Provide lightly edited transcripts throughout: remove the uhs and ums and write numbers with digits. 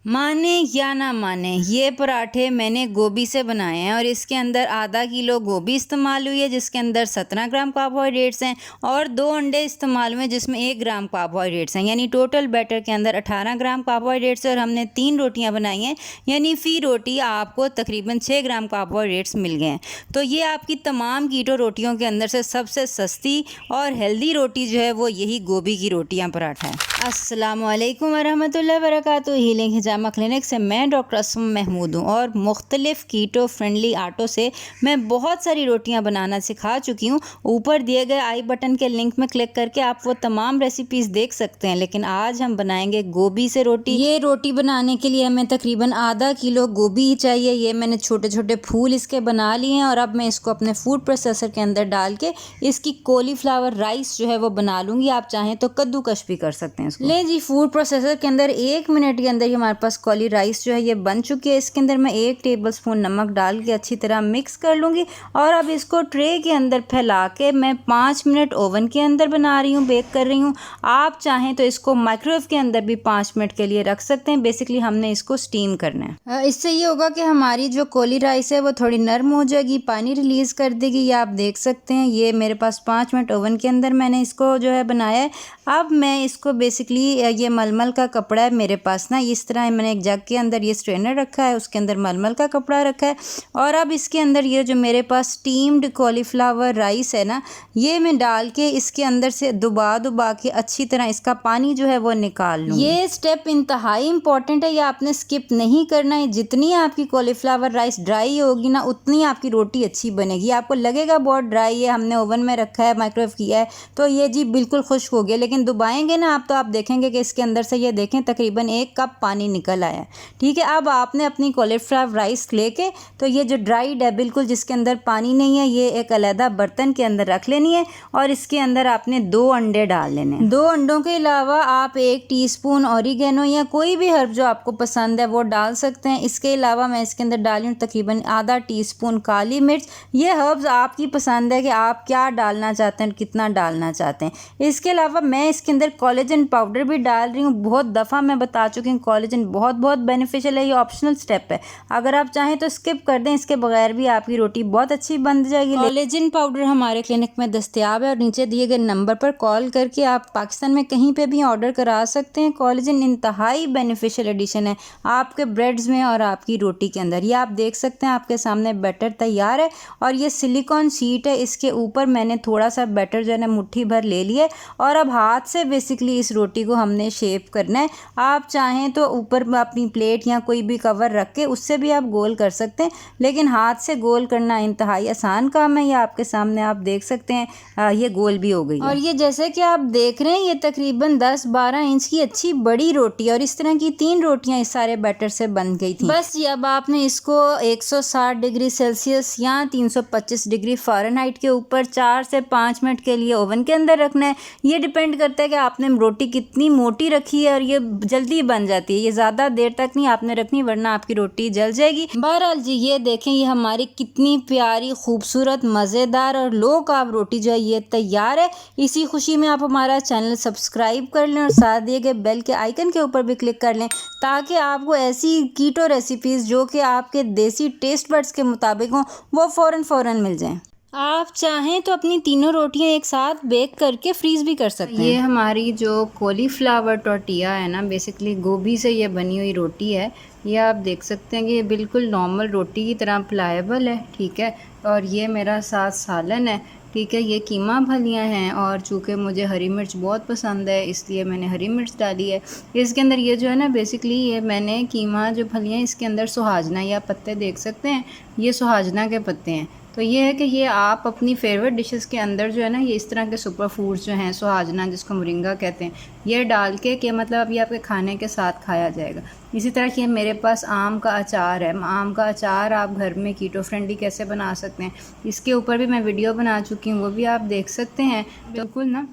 माने या ना माने, ये पराठे मैंने गोभी से बनाए हैं और इसके अंदर आधा किलो गोभी इस्तेमाल हुई है जिसके अंदर 17 ग्राम कार्बोहाइड्रेट्स हैं और 2 अंडे इस्तेमाल हुए जिसमें 1 ग्राम कार्बोहाइड्रेट्स हैं, यानी टोटल बैटर के अंदर 18 ग्राम कार्बोहाइड्रेट्स है। और हमने 3 रोटियां बनाई हैं, यानी फ़ी रोटी आपको तकरीबन 6 ग्राम कार्बोहाइड्रेट्स मिल गए हैं। तो ये आपकी तमाम कीटो रोटियों के अंदर से सबसे सस्ती और हेल्दी रोटी जो है वो यही गोभी की रोटियाँ पराठा है। अस्सलामु अलैकुम वरहमतुल्लाहि वबरकातुहू। हीलिंग हिजामा क्लिनिक से मैं डॉक्टर असम महमूद हूँ और मुख्तलिफ़ कीटो फ्रेंडली आटों से मैं बहुत सारी रोटियाँ बनाना सिखा चुकी हूँ। ऊपर दिए गए आई बटन के लिंक में क्लिक करके आप वो तमाम रेसिपीज़ देख सकते हैं, लेकिन आज हम बनाएंगे गोभी से रोटी। ये रोटी बनाने के लिए हमें तकरीबन आधा किलो गोभी ही चाहिए। ये मैंने छोटे छोटे फूल इसके बना लिए हैं और अब मैं इसको अपने फूड प्रोसेसर के अंदर डाल के इसकी कॉलीफ्लावर राइस जो है वो बना लूँगी। आप चाहें तो कद्दूकश भी कर सकते हैं। ले जी, फूड प्रोसेसर के अंदर 1 मिनट के अंदर ही हमारे पास कॉली राइस जो है ये बन चुकी है। इसके अंदर मैं 1 टेबलस्पून नमक डाल के अच्छी तरह मिक्स कर लूँगी और अब इसको ट्रे के अंदर फैला के मैं 5 मिनट ओवन के अंदर बना रही हूँ, बेक कर रही हूँ। आप चाहें तो इसको माइक्रोवेव के अंदर भी 5 मिनट के लिए रख सकते हैं। बेसिकली हमने इसको स्टीम करना है। इससे ये होगा कि हमारी जो कॉली राइस है वो थोड़ी नरम हो जाएगी, पानी रिलीज़ कर देगी। ये आप देख सकते हैं, ये मेरे पास 5 मिनट ओवन के अंदर मैंने इसको जो है बनाया है। अब मैं इसको बेसिकली ये मलमल का कपड़ा है मेरे पास ना, इस तरह मैंने एक जग के अंदर ये स्ट्रेनर रखा है, उसके अंदर मलमल का कपड़ा रखा है और अब इसके अंदर ये जो मेरे पास स्टीम्ड कॉलीफ्लावर राइस है ना, ये मैं डाल के इसके अंदर से दुबा के अच्छी तरह इसका पानी जो है वो निकाल लूँ। ये स्टेप इंतहाई इंपॉर्टेंट है, ये आपने स्किप नहीं करना है। जितनी आपकी कॉलीफ्लावर राइस ड्राई होगी ना, उतनी आपकी रोटी अच्छी बनेगी। आपको लगेगा बहुत ड्राई है, हमने ओवन में रखा है, माइक्रोवेव किया है, तो ये जी बिल्कुल खुश्क हो गया, लेकिन दुबाएंगे ना आप तो आप देखेंगे कि इसके अंदर से ये देखें तकरीबन 1 कप पानी निकल आया है। ठीक है, अब आपने अपनी कॉलीफ्लावर राइस लेके तो ये जो ड्राइड है बिल्कुल, जिसके अंदर पानी नहीं है, ये एक अलहदा बर्तन के अंदर रख लेनी है और इसके अंदर आपने 2 अंडे डाल लेने हैं। 2 अंडों के अलावा आप 1 टीस्पून ऑरिगेनो या कोई भी हर्ब जो आपको पसंद है वो डाल सकते हैं। इसके अलावा मैं इसके अंदर डाली हूँ तकरीबन आधा टीस्पून काली मिर्च। ये हर्ब्स आपकी पसंद है कि आप क्या डालना चाहते हैं, कितना डालना चाहते हैं। इसके अलावा मैं इसके अंदर कोलेजन पाउडर भी डाल रही हूँ। बहुत दफ़ा मैं बता चुकी हूँ, कोलेजन बहुत बेनिफिशियल है। ये ऑप्शनल स्टेप है, अगर आप चाहें तो स्किप कर दें, इसके बगैर भी आपकी रोटी बहुत अच्छी बन जाएगी। कोलेजन पाउडर हमारे क्लिनिक में दस्तयाब है और नीचे दिए गए नंबर पर कॉल करके आप पाकिस्तान में कहीं पे भी ऑर्डर करा सकते हैं। कोलेजन इंतहाई बेनिफिशियल एडिशन है आपके ब्रेड्स में और आपकी रोटी के अंदर। ये आप देख सकते हैं, आपके सामने बैटर तैयार है और ये सिलिकॉन शीट है, इसके ऊपर मैंने थोड़ा सा बैटर जो है ना मुट्ठी भर ले लिया और अब हाथ से बेसिकली इस रोटी को हमने शेप करना है। आप चाहें तो ऊपर अपनी प्लेट या कोई भी कवर रख के उससे भी आप गोल कर सकते हैं, लेकिन हाथ से गोल करना इंतहाई आसान काम है। ये आपके सामने आप देख सकते हैं, ये गोल भी हो गई है। और ये जैसे कि आप देख रहे हैं, ये तकरीबन 10-12 इंच की अच्छी बड़ी रोटी और इस तरह की 3 रोटियां इस सारे बैटर से बन गई थी। बस ये अब आपने इसको 160 डिग्री सेल्सियस या 325 डिग्री फ़ारेनहाइट के ऊपर 4 से 5 मिनट के लिए ओवन के अंदर रखना है। ये डिपेंड करता है कि आपने रोटी कितनी मोटी रखी है और ये जल्दी बन जाती है। ये ज़्यादा देर तक नहीं आपने रखनी, वरना आपकी रोटी जल जाएगी। बहरहाल जी, ये देखें, ये हमारी कितनी प्यारी खूबसूरत मज़ेदार और लो कार्ब रोटी जो है ये तैयार है। इसी खुशी में आप हमारा चैनल सब्सक्राइब कर लें और साथ दिए गए बेल के आइकन के ऊपर भी क्लिक कर लें, ताकि आपको ऐसी कीटो रेसिपीज़ जो कि आपके देसी टेस्ट बड्स के मुताबिक हों वो फ़ौरन मिल जाएँ। आप चाहें तो अपनी तीनों रोटियां एक साथ बेक करके फ्रीज़ भी कर सकते हैं। ये हमारी जो कॉलीफ्लावर टोर्टिया है ना, बेसिकली गोभी से ये बनी हुई रोटी है। ये आप देख सकते हैं कि ये बिल्कुल नॉर्मल रोटी की तरह प्लाएबल है। ठीक है, और ये मेरा साथ सालन है। ठीक है, ये कीमा फलियां हैं और चूँकि मुझे हरी मिर्च बहुत पसंद है इसलिए मैंने हरी मिर्च डाली है इसके अंदर। ये जो है ना, बेसिकली ये मैंने कीमा जो फलियां, इसके अंदर सुहाजना या पत्ते देख सकते हैं, ये सुहाजना के पत्ते हैं। तो ये है कि ये आप अपनी फेवरेट डिशेस के अंदर जो है ना, ये इस तरह के सुपर फूड्स जो हैं, सुहाजना जिसको मोरिंगा कहते हैं, ये डाल के कि मतलब ये आपके खाने के साथ खाया जाएगा। इसी तरह की मेरे पास आम का अचार है। आम का अचार आप घर में कीटो फ्रेंडली कैसे बना सकते हैं, इसके ऊपर भी मैं वीडियो बना चुकी हूँ, वो भी आप देख सकते हैं। बिल्कुल ना,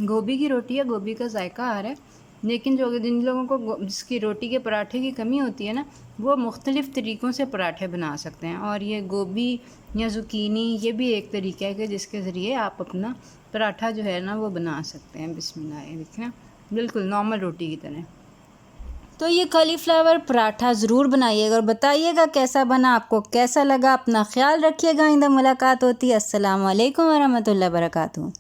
गोभी की रोटी है, गोभी का जायका आ रहा है, लेकिन जिन लोगों को जिसकी रोटी के पराठे की कमी होती है ना, वो मुख्तलिफ़ तरीक़ों से पराठे बना सकते हैं। और ये गोभी या ज़ुकीनी, ये भी एक तरीका है कि जिसके ज़रिए आप अपना पराठा जो है ना वो बना सकते हैं। बिस्मिल्लाह, देखना बिल्कुल नॉर्मल रोटी की तरह। तो ये कॉलीफ्लावर पराठा ज़रूर बनाइएगा और बताइएगा कैसा बना, आपको कैसा लगा। अपना ख्याल रखिएगा, आइंदा मुलाकात होती है। अस्सलाम वालेकुम वरहमतुल्लाहि वबरकातुहू।